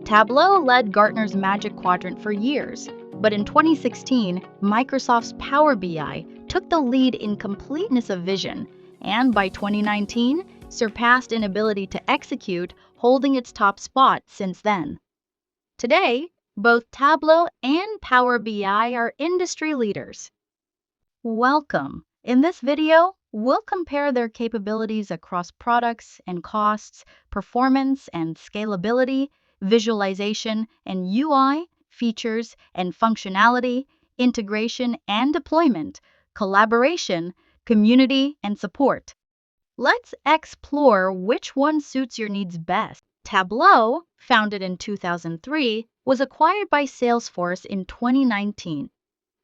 Tableau led Gartner's Magic Quadrant for years, but in 2016, Microsoft's Power BI took the lead in completeness of vision, and by 2019, surpassed in ability to execute, holding its top spot since then. Today, both Tableau and Power BI are industry leaders. Welcome! In this video, we'll compare their capabilities across products and costs, performance and scalability, visualization and UI, features and functionality, integration and deployment, collaboration, community and support. Let's explore which one suits your needs best. Tableau, founded in 2003, was acquired by Salesforce in 2019,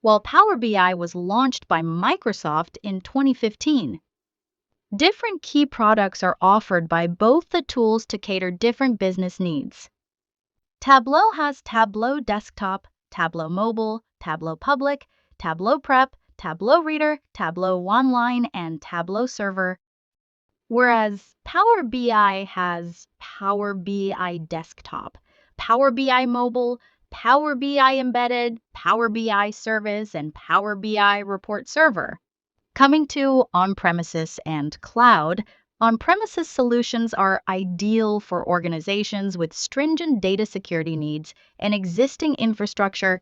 while Power BI was launched by Microsoft in 2015. Different key products are offered by both the tools to cater different business needs. Tableau has Tableau Desktop, Tableau Mobile, Tableau Public, Tableau Prep, Tableau Reader, Tableau Online, and Tableau Server, whereas Power BI has Power BI Desktop, Power BI Mobile, Power BI Embedded, Power BI Service, and Power BI Report Server. Coming to on-premises and cloud, on-premises solutions are ideal for organizations with stringent data security needs and existing infrastructure.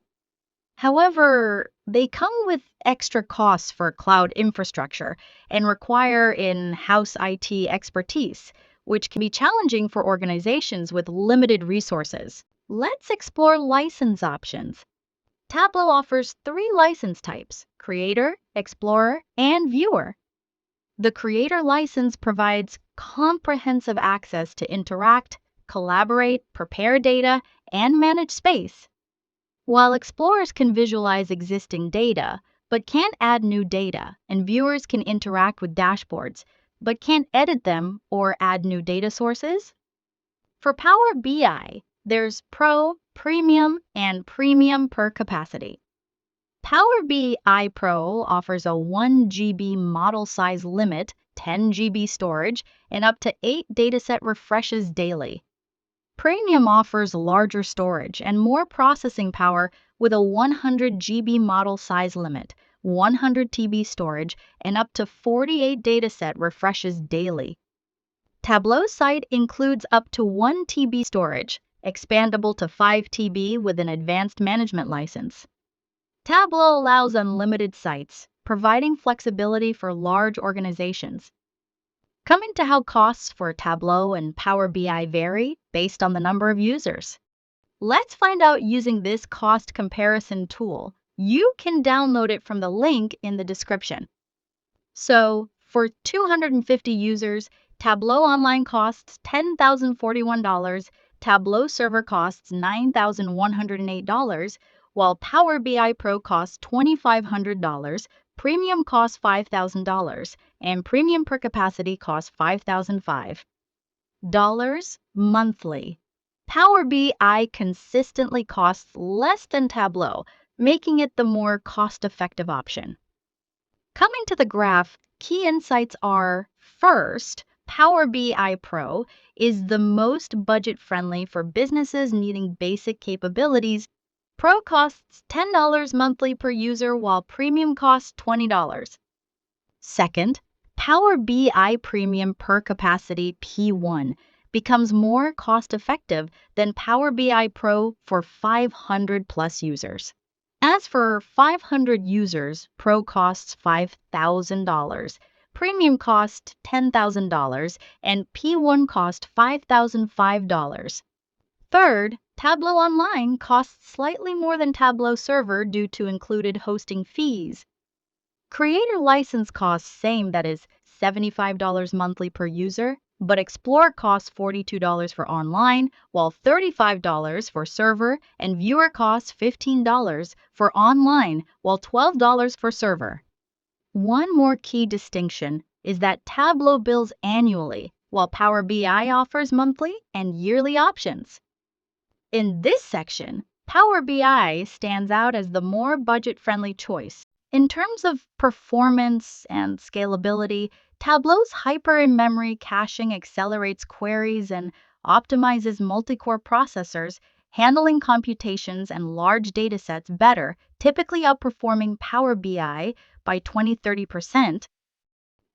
However, they come with extra costs for cloud infrastructure and require in-house IT expertise, which can be challenging for organizations with limited resources. Let's explore license options. Tableau offers 3 license types: Creator, Explorer, and Viewer. The Creator license provides comprehensive access to interact, collaborate, prepare data, and manage space, while explorers can visualize existing data but can't add new data, and viewers can interact with dashboards but can't edit them or add new data sources. For Power BI, there's Pro, Premium, and Premium per capacity. Power BI Pro offers a 1 GB model size limit, 10 GB storage, and up to 8 dataset refreshes daily. Premium offers larger storage and more processing power with a 100 GB model size limit, 100 TB storage, and up to 48 dataset refreshes daily. Tableau's site includes up to 1 TB storage, expandable to 5 TB with an advanced management license. Tableau allows unlimited sites, providing flexibility for large organizations. Coming to how costs for Tableau and Power BI vary based on the number of users. Let's find out using this cost comparison tool. You can download it from the link in the description. So, for 250 users, Tableau Online costs $10,041, Tableau Server costs $9,108, while Power BI Pro costs $2,500, Premium costs $5,000, and Premium per capacity costs $5,500 monthly. Power BI consistently costs less than Tableau, making it the more cost-effective option. Coming to the graph, key insights are: first, Power BI Pro is the most budget-friendly for businesses needing basic capabilities. Pro costs $10 monthly per user, while Premium costs $20. Second, Power BI Premium per capacity P1 becomes more cost-effective than Power BI Pro for 500 plus users. As for 500 users, Pro costs $5,000, Premium costs $10,000, and P1 costs $5,500. Third, Tableau Online costs slightly more than Tableau Server due to included hosting fees. Creator license costs same, that is $75 monthly per user, but Explorer costs $42 for online, while $35 for server, and Viewer costs $15 for online, while $12 for server. One more key distinction is that Tableau bills annually, while Power BI offers monthly and yearly options. In this section, Power BI stands out as the more budget-friendly choice. In terms of performance and scalability, Tableau's hyper-in-memory caching accelerates queries and optimizes multi-core processors, handling computations and large datasets better, typically outperforming Power BI by 20–30%.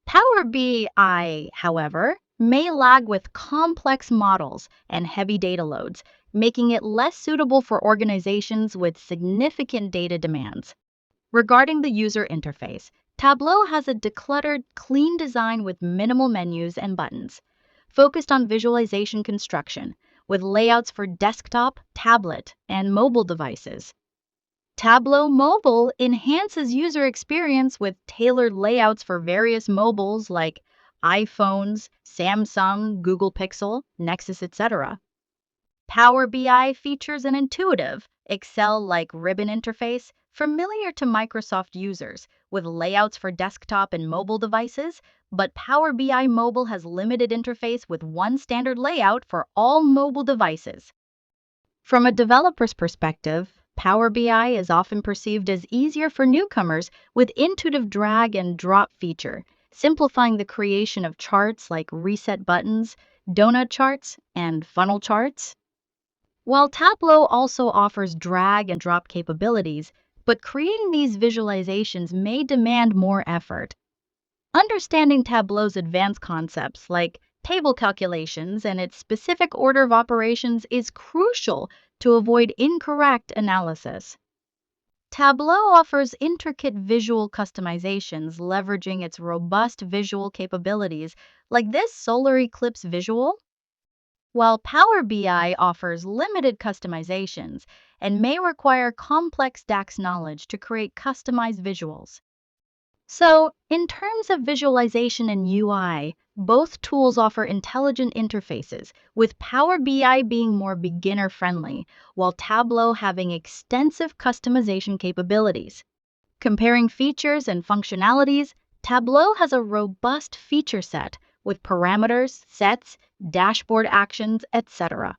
Power BI, however, may lag with complex models and heavy data loads, making it less suitable for organizations with significant data demands. Regarding the user interface, Tableau has a decluttered, clean design with minimal menus and buttons, focused on visualization construction, with layouts for desktop, tablet, and mobile devices. Tableau Mobile enhances user experience with tailored layouts for various mobiles like iPhones, Samsung, Google Pixel, Nexus, etc. Power BI features an intuitive, Excel-like ribbon interface familiar to Microsoft users with layouts for desktop and mobile devices, but Power BI Mobile has limited interface with one standard layout for all mobile devices. From a developer's perspective, Power BI is often perceived as easier for newcomers with intuitive drag and drop feature, simplifying the creation of charts like reset buttons, donut charts, and funnel charts. While Tableau also offers drag and drop capabilities, but creating these visualizations may demand more effort. Understanding Tableau's advanced concepts like table calculations and its specific order of operations is crucial to avoid incorrect analysis. Tableau offers intricate visual customizations leveraging its robust visual capabilities like this solar eclipse visual, while Power BI offers limited customizations and may require complex DAX knowledge to create customized visuals. So, in terms of visualization and UI, both tools offer intelligent interfaces, with Power BI being more beginner-friendly, while Tableau having extensive customization capabilities. Comparing features and functionalities, Tableau has a robust feature set with parameters, sets, dashboard actions, etc.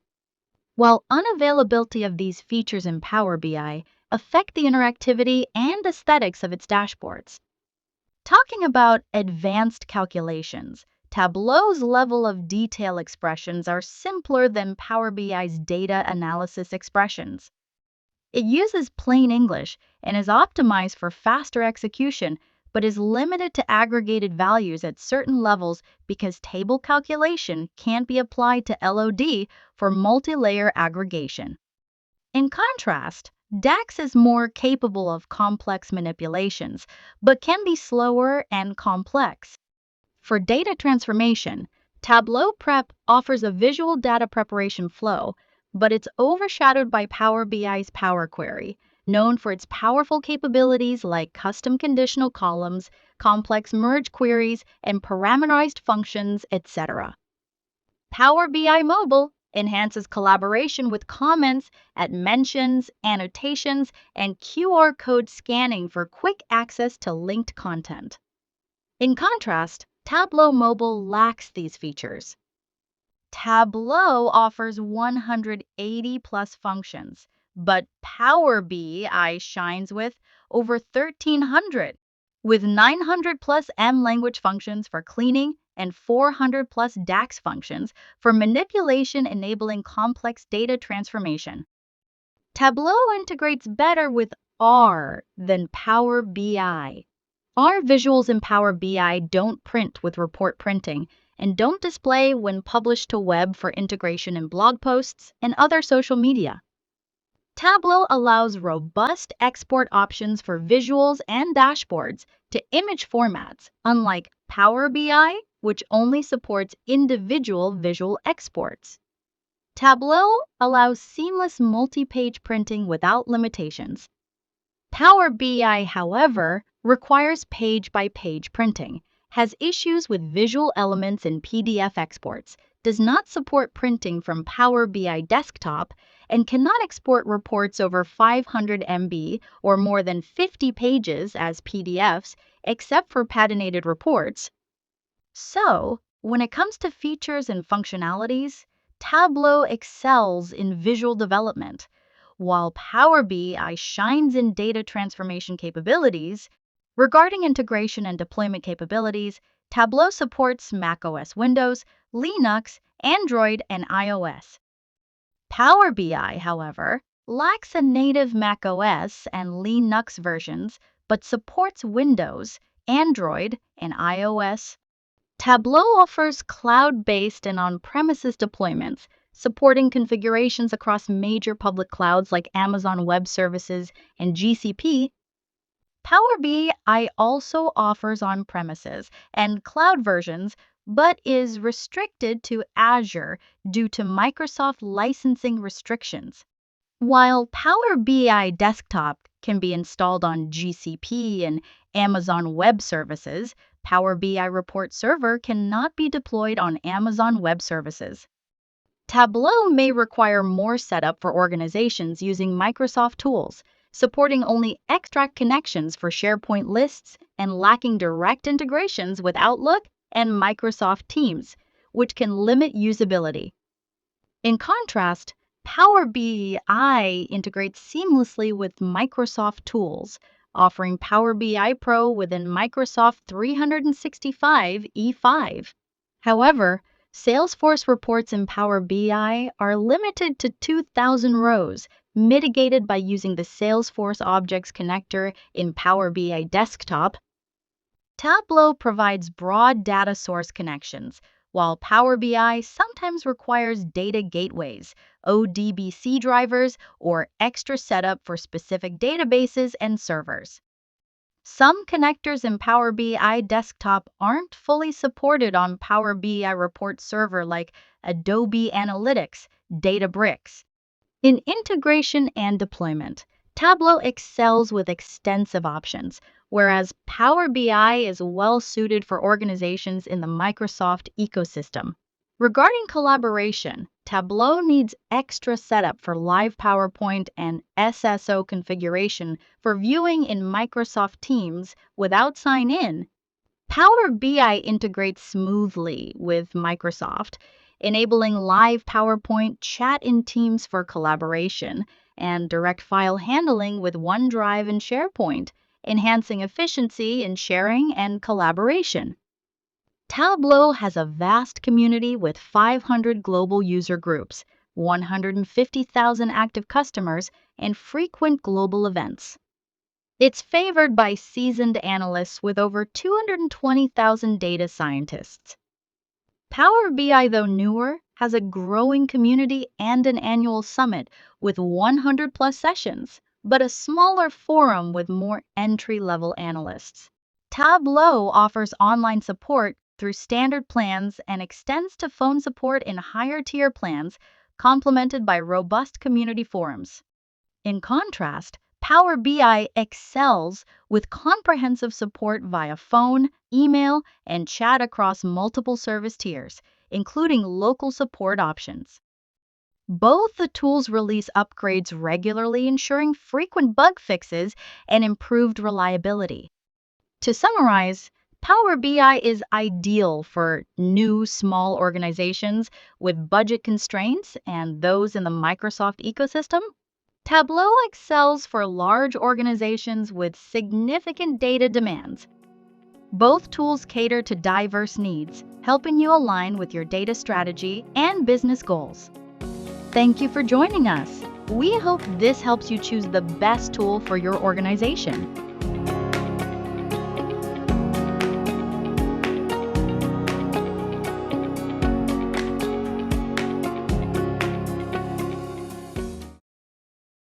While unavailability of these features in Power BI affect the interactivity and aesthetics of its dashboards. Talking about advanced calculations, Tableau's level of detail expressions are simpler than Power BI's data analysis expressions. It uses plain English and is optimized for faster execution, but is limited to aggregated values at certain levels because table calculation can't be applied to LOD for multi-layer aggregation. In contrast, DAX is more capable of complex manipulations, but can be slower and complex. For data transformation, Tableau Prep offers a visual data preparation flow, but it's overshadowed by Power BI's Power Query, known for its powerful capabilities like custom conditional columns, complex merge queries, and parameterized functions, etc. Power BI Mobile enhances collaboration with comments at mentions, annotations, and QR code scanning for quick access to linked content. In contrast, Tableau Mobile lacks these features. Tableau offers 180 plus functions, but Power BI shines with over 1,300, with 900 plus M language functions for cleaning and 400 plus DAX functions for manipulation enabling complex data transformation. Tableau integrates better with R than Power BI. Our visuals in Power BI don't print with report printing and don't display when published to web for integration in blog posts and other social media. Tableau allows robust export options for visuals and dashboards to image formats, unlike Power BI, which only supports individual visual exports. Tableau allows seamless multi-page printing without limitations. Power BI, however, requires page-by-page printing, has issues with visual elements in PDF exports, does not support printing from Power BI Desktop, and cannot export reports over 500 MB or more than 50 pages as PDFs, except for paginated reports. So, when it comes to features and functionalities, Tableau excels in visual development, while Power BI shines in data transformation capabilities. Regarding integration and deployment capabilities, Tableau supports macOS Windows, Linux, Android, and iOS. Power BI, however, lacks a native macOS and Linux versions, but supports Windows, Android, and iOS. Tableau offers cloud-based and on-premises deployments, supporting configurations across major public clouds like Amazon Web Services and GCP. Power BI also offers on-premises and cloud versions, but is restricted to Azure due to Microsoft licensing restrictions. While Power BI Desktop can be installed on GCP and Amazon Web Services, Power BI Report Server cannot be deployed on Amazon Web Services. Tableau may require more setup for organizations using Microsoft tools, supporting only extract connections for SharePoint lists and lacking direct integrations with Outlook and Microsoft Teams, which can limit usability. In contrast, Power BI integrates seamlessly with Microsoft tools, offering Power BI Pro within Microsoft 365 E5. However, Salesforce reports in Power BI are limited to 2,000 rows, mitigated by using the Salesforce Objects connector in Power BI Desktop. Tableau provides broad data source connections, while Power BI sometimes requires data gateways, ODBC drivers, or extra setup for specific databases and servers. Some connectors in Power BI Desktop aren't fully supported on Power BI Report Server like Adobe Analytics, Databricks. In integration and deployment, Tableau excels with extensive options, whereas Power BI is well suited for organizations in the Microsoft ecosystem. Regarding collaboration, Tableau needs extra setup for live PowerPoint and SSO configuration for viewing in Microsoft Teams without sign-in. Power BI integrates smoothly with Microsoft, enabling live PowerPoint chat in Teams for collaboration and direct file handling with OneDrive and SharePoint, enhancing efficiency in sharing and collaboration. Tableau has a vast community with 500 global user groups, 150,000 active customers, and frequent global events. It's favored by seasoned analysts with over 220,000 data scientists. Power BI, though newer, has a growing community and an annual summit with 100 plus sessions, but a smaller forum with more entry-level analysts. Tableau offers online support through standard plans and extends to phone support in higher tier plans, complemented by robust community forums. In contrast, Power BI excels with comprehensive support via phone, email, and chat across multiple service tiers, including local support options. Both the tools release upgrades regularly, ensuring frequent bug fixes and improved reliability. To summarize, Power BI is ideal for new small organizations with budget constraints and those in the Microsoft ecosystem. Tableau excels for large organizations with significant data demands. Both tools cater to diverse needs, helping you align with your data strategy and business goals. Thank you for joining us. We hope this helps you choose the best tool for your organization.